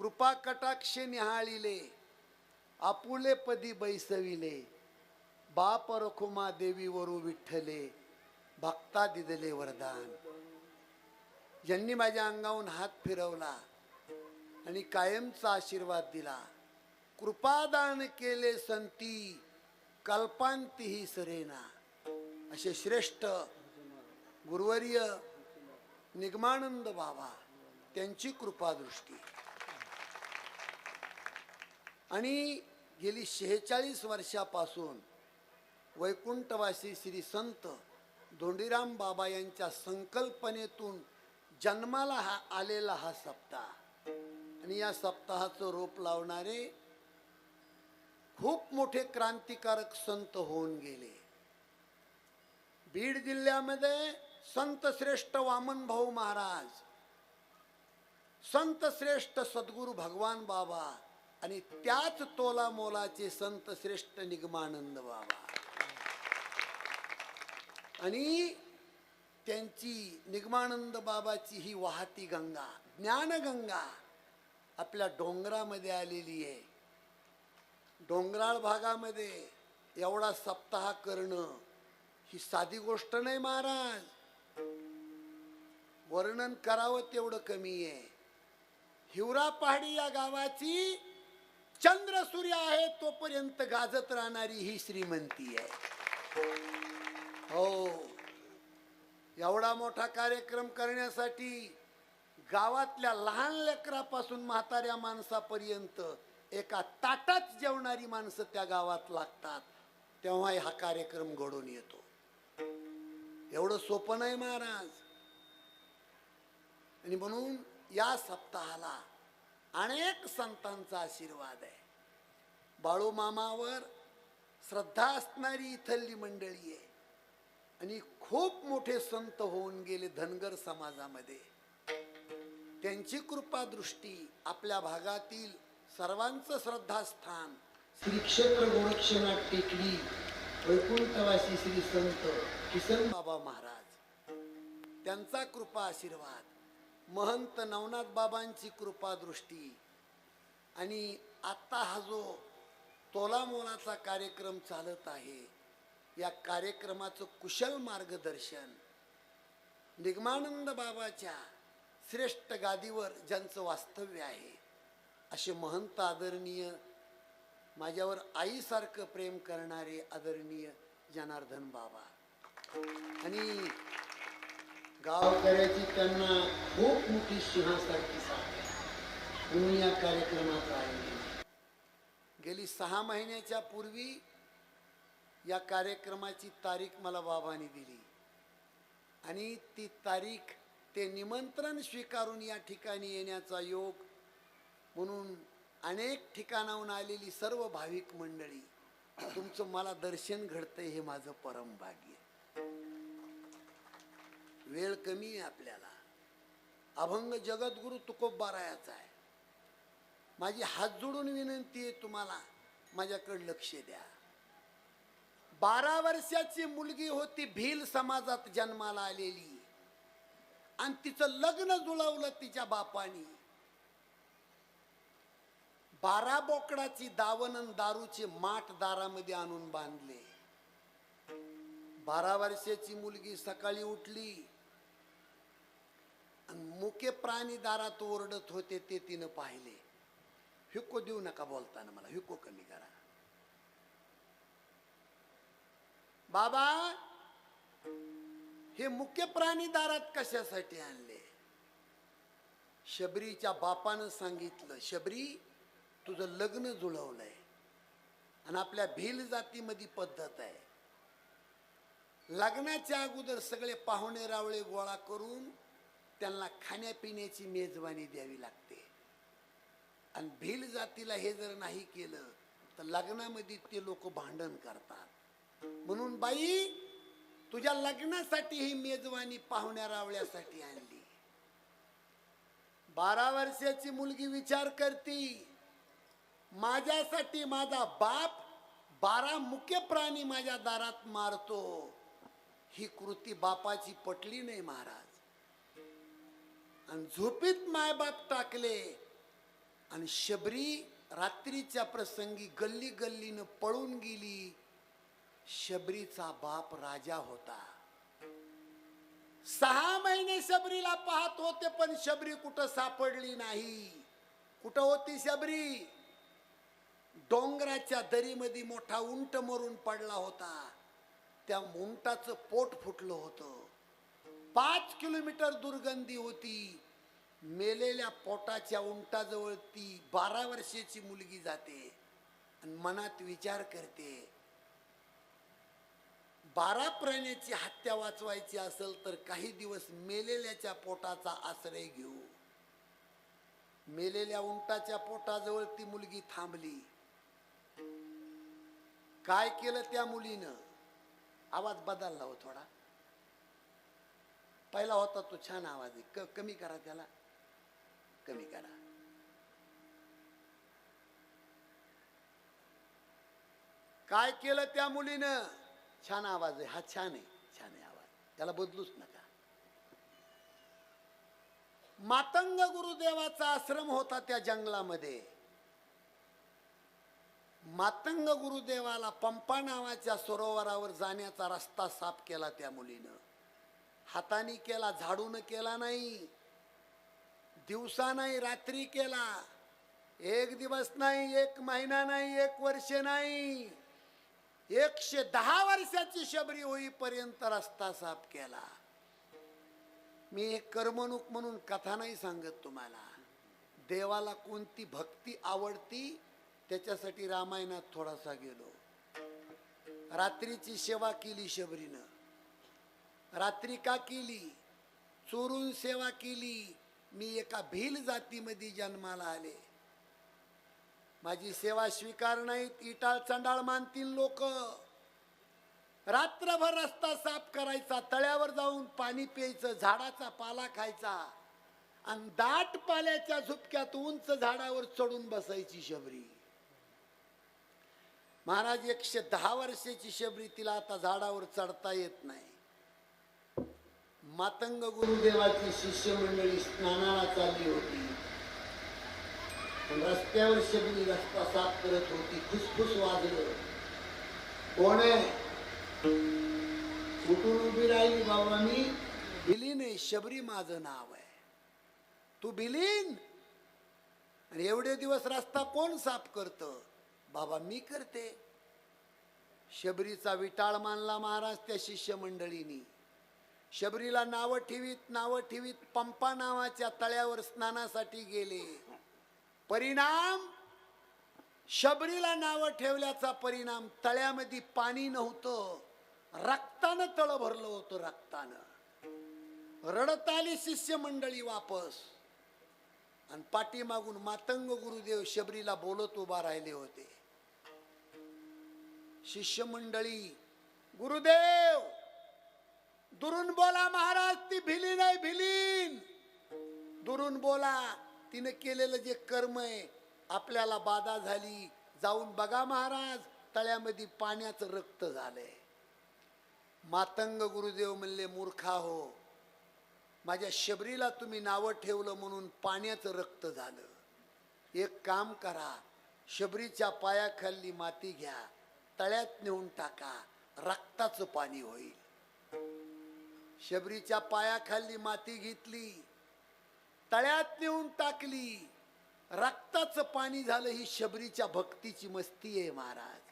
कृपा कटाक्ष निहाळिले, आपुले पदी बैसविले, बाप रखुमा देवी वरू विठ्ठले, भक्ता दिदले वरदान. ज्यांनी माझ्या अंगावरून हात फिरवला आणि कायमचा आशीर्वाद दिला, कृपादान केले संती कल्पांतीही सरेना, असे श्रेष्ठ गुरुवर्य निगमानंद बाबा, त्यांची कृपा दृष्टी. आणि गेली 46 वर्षापासून वैकुंठवासी श्री संत धोंडीराम बाबा यांच्या संकल्पनेतून जन्माला आलेला हा सप्ताह, आणि या सप्ताहाचं रोप लावणारे खूप मोठे क्रांतिकारक संत होऊन गेले. बीड जिल्ह्यामध्ये संत श्रेष्ठ वामन भाऊ महाराज, संत श्रेष्ठ सद्गुरू भगवान बाबा, आणि त्याच तोला मोलाचे संत श्रेष्ठ निगमानंद बाबा, आणि त्यांची निगमानंद बाबाची ही वाहती गंगा, ज्ञानगंगा आपल्या डोंगरामध्ये आलेली आहे. डोंगराळ भागामध्ये एवढा सप्ताह करणं ही साधी गोष्ट नाही महाराज. वर्णन करावं तेवढं कमी आहे. हिवरा पहाडी या गावाची चंद्र सूर्य आहे तोपर्यंत गाजत राहणारी ही श्रीमंती आहे. हो, एवढा मोठा कार्यक्रम करण्यासाठी गावातल्या लहान लेकरापासून म्हाताऱ्या माणसापर्यंत एका ताटात जेवणारी माणसं त्या गावात लागतात, तेव्हा हा कार्यक्रम घडून येतो. एवढं सोपं नाही महाराज. आणि म्हणून या सप्ताहाला अनेक संतांचा आशीर्वाद आहे. बाळू मामावर श्रद्धा असणारी इथली मंडळी आहे, आणि खूप मोठे संत होऊन गेले धनगर समाजामध्ये. त्यांची कृपा दृष्टी आपल्या भागातील सर्वांचं श्रद्धास्थान श्री क्षेत्र गोरक्षनाथ टेकडी वैकुंठवासी श्री संत किसन बाबा महाराज, त्यांचा कृपा आशीर्वाद, महंत नवनाथ बाबांची कृपा दृष्टी, आणि आता हा जो तोलामोलाचा कार्यक्रम चालत आहे, या कार्यक्रमाचं कुशल मार्गदर्शन निगमानंद बाबाच्या श्रेष्ठ गादीवर ज्यांचं वास्तव्य आहे, असे महंत आदरणीय, माझ्यावर आईसारखं प्रेम करणारे आदरणीय जनार्दन बाबा, आणि गावकऱ्याची त्यांना खूप मोठी सिंहासारखी साथ आहे. म्हणून या कार्यक्रमाचं आयोजन गेली 6 महिन्याच्या पूर्वी या कार्यक्रमाची तारीख मला बाबांनी दिली, आणि ती तारीख, ते निमंत्रण स्वीकारून या ठिकाणी येण्याचा योग, म्हणून अनेक ठिकाणाहून आलेली सर्व भाविक मंडळी, तुमचं मला दर्शन घडतंय हे माझं परम भाग्य. वेळ कमी आहे आपल्याला. अभंग जगद्गुरु तुकोबारायाचा आहे. माझी हात जोडून विनंती आहे तुम्हाला, माझ्याकडे लक्ष द्या. 12 वर्षाची मुलगी होती, भील समाजात जन्माला आलेली, आणि तिचं लग्न जुळवलं तिच्या बापानी. 12 बोकडाची दावण दारूचे माठ दारामध्ये आणून बांधले. 12 वर्षाची मुलगी सकाळी उठली, आणि मुके प्राणी दारात ओरडत होते ते तिनं पाहिले. हिको देऊ नका बोलताना, मला हिको कमी करा. बाबा, हे मुके प्राणी दारात कशासाठी आणले? शबरीच्या बापानं सांगितलं, शबरी, तुझं लग्न जुळवलंय, आणि आपल्या भील जातीमध्ये पद्धत आहे, लग्नाच्या अगोदर सगळे पाहुणे रावळे गोळा करून त्यांना खाण्यापिण्याची मेजवानी द्यावी लागते. आणि भील जातीला हे जर नाही केलं तर लग्नामध्ये ते लोक भांडण करतात. म्हणून बाई, तुझ्या लग्नासाठी ही मेजवानी पाहुण्या रावळ्यासाठी आणली. 12 वर्षाची मुलगी विचार करती, माझ्यासाठी माझा बाप 12 मुके प्राणी माझ्या दारात मारतो. ही कृती बापाची पटली नाही महाराज. आणि झोपीत मायबाप टाकले, आणि शबरी रात्रीच्या प्रसंगी गल्ली गल्लीनं पळून गेली. शबरीचा बाप राजा होता. 6 महिने शबरीला पाहत होते, पण शबरी कुठं सापडली नाही. कुठं होती शबरी? डोंगराच्या दरीमध्ये मोठा उंट मरून पडला होता. त्या उंटाचं पोट फुटलं होतं. 5 किलोमीटर दुर्गंधी होती. मेलेल्या पोटाच्या उंटाजवळ ती 12 वर्षाची मुलगी जाते आणि मनात विचार करते, 12 प्राण्याची हत्या वाचवायची असेल तर काही दिवस मेलेल्याच्या पोटाचा आश्रय घेऊ. मेलेल्या उंटाच्या पोटाजवळ ती मुलगी थांबली. काय केलं त्या मुलीनं? आवाज बदलला हो थोडा. पहिला होता तो छान आवाज आहे. कमी करा त्याला, कमी करा. काय केलं त्या मुलीनं? छान आवाज आहे हा, छान आहे, छान आहे आवाज, त्याला बदलूच नका. मातंग गुरुदेवाचा आश्रम होता त्या जंगलामध्ये. मातंग गुरुदेवाला पंपा नावाच्या सरोवरावर जाण्याचा रस्ता साफ केला त्या मुलीनं. हाताने केला, झाडून केला नाही, दिवसा नाही, रात्री केला. 1 दिवस नाही, 1 महिना नाही, 1 वर्ष नाही, 110 वर्षाची शबरी होईपर्यंत रस्ता साफ केला. मी एक कर्मणूक म्हणून कथा नाही सांगत तुम्हाला. देवाला कोणती भक्ती आवडती त्याच्यासाठी रामायणात थोडासा गेलो. रात्रीची सेवा केली शबरीनं. रात्री का केली? चोरून सेवा केली. मी एका भील जातीमध्ये जन्माला आले. माझी सेवा स्वीकार नाहीत, इटाळ चंडाळ मानतील लोक. रात्रभर रस्ता साफ करायचा, तळ्यावर जाऊन पाणी प्यायचं, झाडाचा पाला खायचा आणि दाट पाल्याच्या झुपक्यात उंच झाडावर चढून बसायची शबरी. महाराज 110 वर्षाची शबरी, तिला आता झाडावर चढता येत नाही. मातंग गुरुदेवाची शिष्यमंडळी स्नानाला चालली होती. रस्त्यावर शबरी रस्ता साफ करत होती. फुसफुस वाजलं. कोण आहे? उठून उभी राहिली. बाबा मी बिलीन आहे, शबरी माझं नाव आहे. तू बिलीन? आणि एवढे दिवस रस्ता कोण साफ करत? बाबा मी करते. शबरीचा विटाळ मानला महाराज त्या शिष्यमंडळीनी. शबरीला नावं ठेवीत पंपा नावाच्या तळ्यावर स्नानासाठी गेले. परिणाम, शबरीला नावं ठेवल्याचा परिणाम, तळ्यामध्ये पाणी नव्हतं, रक्तानं तळ भरलं होतं. रक्तानं रडत आली शिष्यमंडळी वापस. आणि पाठीमागून मातंग गुरुदेव शबरीला बोलत उभा राहिले होते. शिष्यमंडळी, गुरुदेव दुरून बोला महाराज, ती भिली नाही, भिलीन. दुरून बोला, तिने केलेलं जे कर्म आहे आपल्याला बाधा झाली. जाऊन बघा महाराज, तळ्यामध्ये पाण्याचं रक्त झालंय. मातंग गुरुदेव म्हणले, मूर्खा हो, माझ्या शबरीला तुम्ही नावं ठेवलं म्हणून पाण्याचं रक्त झालं. एक काम करा, शबरीच्या पायाखाली माती घ्या, तळ्यात नेऊन टाका, रक्ताचं पाणी होईल. शबरीच्या पायाखाली माती घेतली, तळ्यात नेऊन टाकली, रक्ताचं पाणी झालं. ही शबरीच्या भक्तीची मस्ती आहे महाराज.